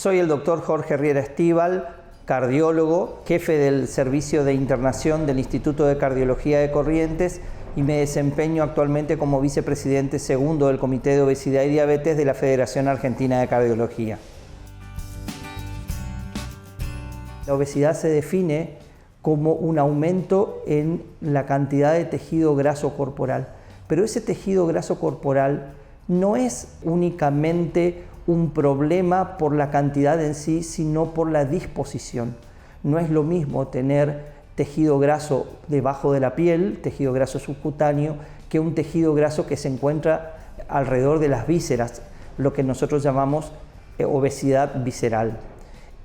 Soy el doctor Jorge Riera Estíbal, cardiólogo, jefe del Servicio de Internación del Instituto de Cardiología de Corrientes y me desempeño actualmente como vicepresidente segundo del Comité de Obesidad y Diabetes de la Federación Argentina de Cardiología. La obesidad se define como un aumento en la cantidad de tejido graso corporal, pero ese tejido graso corporal no es únicamente un problema por la cantidad en sí, sino por la disposición. No es lo mismo tener tejido graso debajo de la piel, tejido graso subcutáneo, que un tejido graso que se encuentra alrededor de las vísceras, lo que nosotros llamamos obesidad visceral.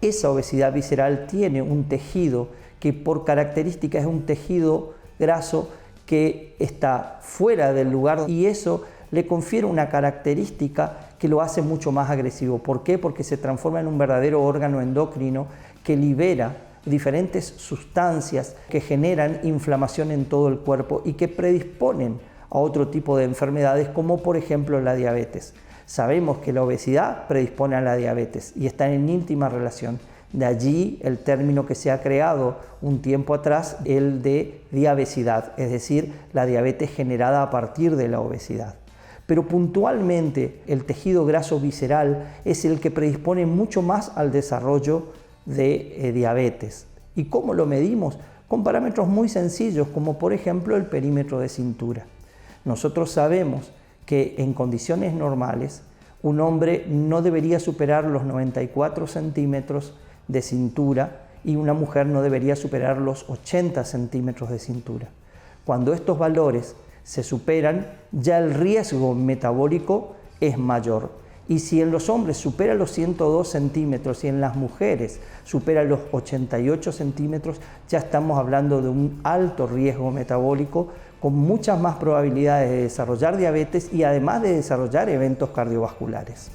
Esa obesidad visceral tiene un tejido que por característica es un tejido graso que está fuera del lugar y eso le confiere una característica que lo hace mucho más agresivo. ¿Por qué? Porque se transforma en un verdadero órgano endocrino que libera diferentes sustancias que generan inflamación en todo el cuerpo y que predisponen a otro tipo de enfermedades como por ejemplo la diabetes. Sabemos que la obesidad predispone a la diabetes y están en íntima relación. De allí el término que se ha creado un tiempo atrás, el de diabesidad, es decir, la diabetes generada a partir de la obesidad. Pero puntualmente el tejido graso visceral es el que predispone mucho más al desarrollo de diabetes. ¿Y cómo lo medimos? Con parámetros muy sencillos, como por ejemplo el perímetro de cintura. Nosotros sabemos que en condiciones normales un hombre no debería superar los 94 centímetros de cintura y una mujer no debería superar los 80 centímetros de cintura. Cuando estos valores se superan, ya el riesgo metabólico es mayor. Y si en los hombres supera los 102 centímetros y en las mujeres supera los 88 centímetros, ya estamos hablando de un alto riesgo metabólico con muchas más probabilidades de desarrollar diabetes y además de desarrollar eventos cardiovasculares.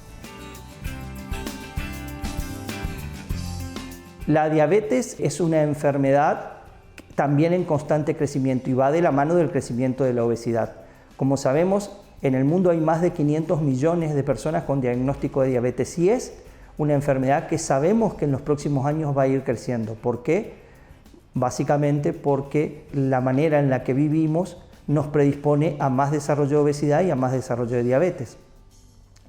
La diabetes es una enfermedad también en constante crecimiento y va de la mano del crecimiento de la obesidad. Como sabemos, en el mundo hay más de 500 millones de personas con diagnóstico de diabetes y es una enfermedad que sabemos que en los próximos años va a ir creciendo. ¿Por qué? Básicamente porque la manera en la que vivimos nos predispone a más desarrollo de obesidad y a más desarrollo de diabetes.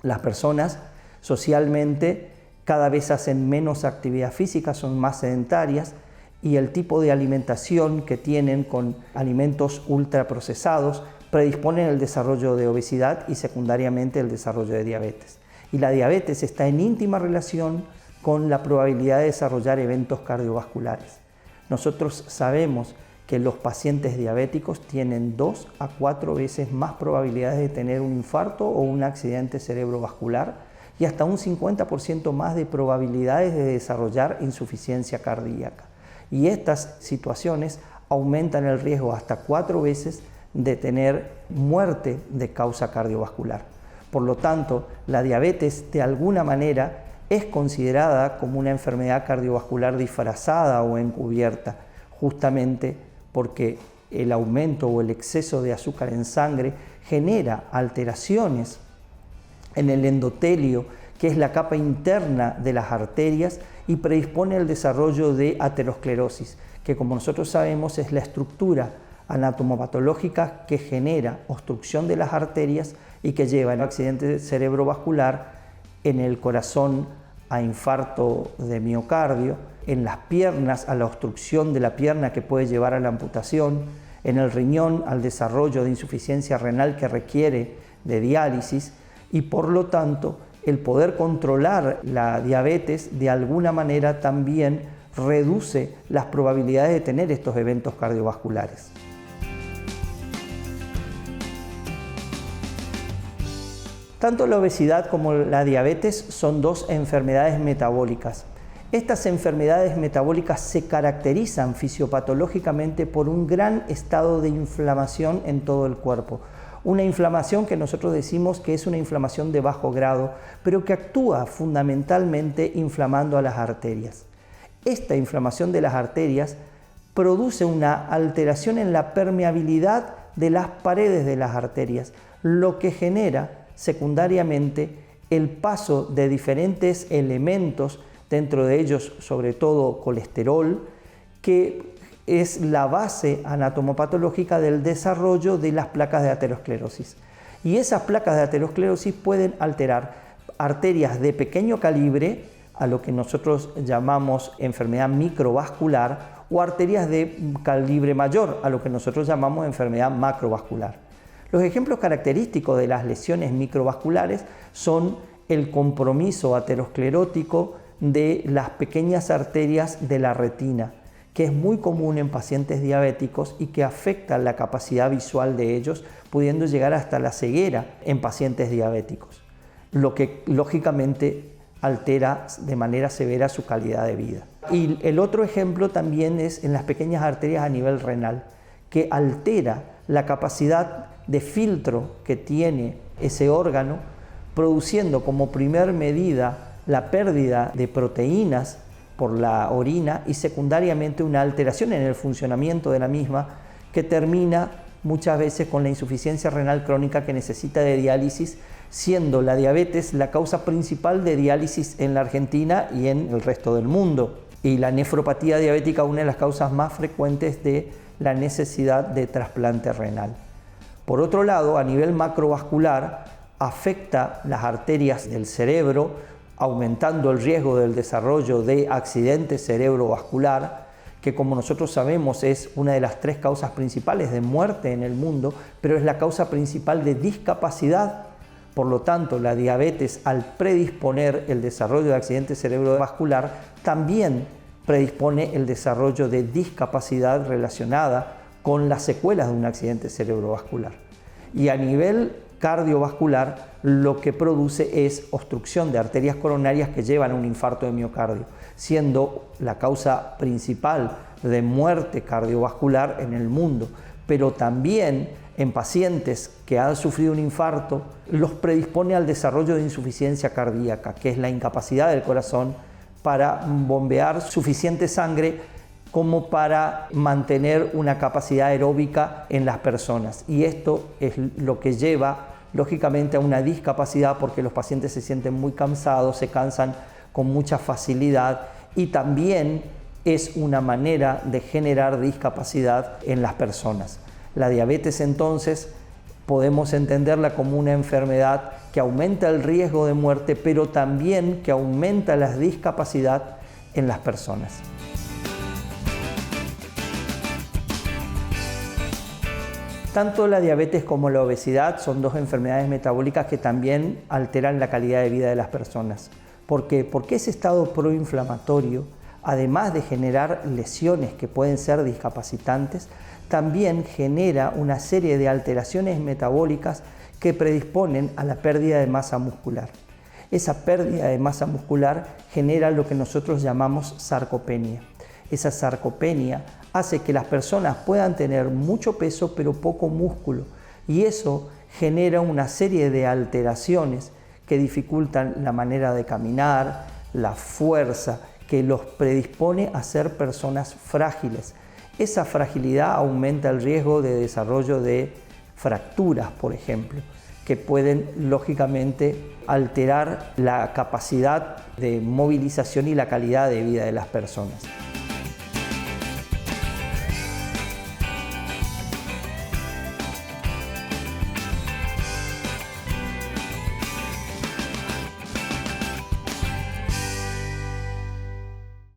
Las personas socialmente cada vez hacen menos actividad física, son más sedentarias y el tipo de alimentación que tienen con alimentos ultraprocesados predisponen el desarrollo de obesidad y secundariamente el desarrollo de diabetes. Y la diabetes está en íntima relación con la probabilidad de desarrollar eventos cardiovasculares. Nosotros sabemos que los pacientes diabéticos tienen 2 a 4 veces más probabilidades de tener un infarto o un accidente cerebrovascular y hasta un 50% más de probabilidades de desarrollar insuficiencia cardíaca. Y estas situaciones aumentan el riesgo hasta 4 veces de tener muerte de causa cardiovascular. Por lo tanto, la diabetes de alguna manera es considerada como una enfermedad cardiovascular disfrazada o encubierta, justamente porque el aumento o el exceso de azúcar en sangre genera alteraciones en el endotelio, que es la capa interna de las arterias, y predispone al desarrollo de aterosclerosis, que como nosotros sabemos es la estructura anatomopatológica que genera obstrucción de las arterias y que lleva a un accidente cerebrovascular, en el corazón a infarto de miocardio, en las piernas a la obstrucción de la pierna que puede llevar a la amputación, en el riñón al desarrollo de insuficiencia renal que requiere de diálisis y por lo tanto el poder controlar la diabetes de alguna manera también reduce las probabilidades de tener estos eventos cardiovasculares. Tanto la obesidad como la diabetes son 2 enfermedades metabólicas. Estas enfermedades metabólicas se caracterizan fisiopatológicamente por un gran estado de inflamación en todo el cuerpo. Una inflamación que nosotros decimos que es una inflamación de bajo grado, pero que actúa fundamentalmente inflamando a las arterias. Esta inflamación de las arterias produce una alteración en la permeabilidad de las paredes de las arterias, lo que genera secundariamente el paso de diferentes elementos, dentro de ellos sobre todo colesterol, que es la base anatomopatológica del desarrollo de las placas de aterosclerosis. Y esas placas de aterosclerosis pueden alterar arterias de pequeño calibre, a lo que nosotros llamamos enfermedad microvascular, o arterias de calibre mayor, a lo que nosotros llamamos enfermedad macrovascular. Los ejemplos característicos de las lesiones microvasculares son el compromiso aterosclerótico de las pequeñas arterias de la retina, que es muy común en pacientes diabéticos y que afecta la capacidad visual de ellos, pudiendo llegar hasta la ceguera en pacientes diabéticos, lo que lógicamente altera de manera severa su calidad de vida. Y el otro ejemplo también es en las pequeñas arterias a nivel renal, que altera la capacidad de filtro que tiene ese órgano, produciendo como primer medida la pérdida de proteínas por la orina y secundariamente una alteración en el funcionamiento de la misma, que termina muchas veces con la insuficiencia renal crónica que necesita de diálisis, siendo la diabetes la causa principal de diálisis en la Argentina y en el resto del mundo. Y la nefropatía diabética, una de las causas más frecuentes de la necesidad de trasplante renal. Por otro lado, a nivel macrovascular, afecta las arterias del cerebro, aumentando el riesgo del desarrollo de accidente cerebrovascular, que como nosotros sabemos es una de las 3 causas principales de muerte en el mundo, pero es la causa principal de discapacidad. Por lo tanto, la diabetes, al predisponer el desarrollo de accidente cerebrovascular, también predispone el desarrollo de discapacidad relacionada con las secuelas de un accidente cerebrovascular. Y a nivel cardiovascular, lo que produce es obstrucción de arterias coronarias que llevan a un infarto de miocardio, siendo la causa principal de muerte cardiovascular en el mundo, pero también en pacientes que han sufrido un infarto, los predispone al desarrollo de insuficiencia cardíaca, que es la incapacidad del corazón para bombear suficiente sangre como para mantener una capacidad aeróbica en las personas. Y esto es lo que lleva, lógicamente, a una discapacidad, porque los pacientes se sienten muy cansados, se cansan con mucha facilidad, y también es una manera de generar discapacidad en las personas. La diabetes, entonces, podemos entenderla como una enfermedad que aumenta el riesgo de muerte, pero también que aumenta la discapacidad en las personas. Tanto la diabetes como la obesidad son 2 enfermedades metabólicas que también alteran la calidad de vida de las personas. ¿Por qué? Porque ese estado proinflamatorio, además de generar lesiones que pueden ser discapacitantes, también genera una serie de alteraciones metabólicas que predisponen a la pérdida de masa muscular. Esa pérdida de masa muscular genera lo que nosotros llamamos sarcopenia. Esa sarcopenia hace que las personas puedan tener mucho peso pero poco músculo, y eso genera una serie de alteraciones que dificultan la manera de caminar, la fuerza, que los predispone a ser personas frágiles. Esa fragilidad aumenta el riesgo de desarrollo de fracturas, por ejemplo, que pueden lógicamente alterar la capacidad de movilización y la calidad de vida de las personas.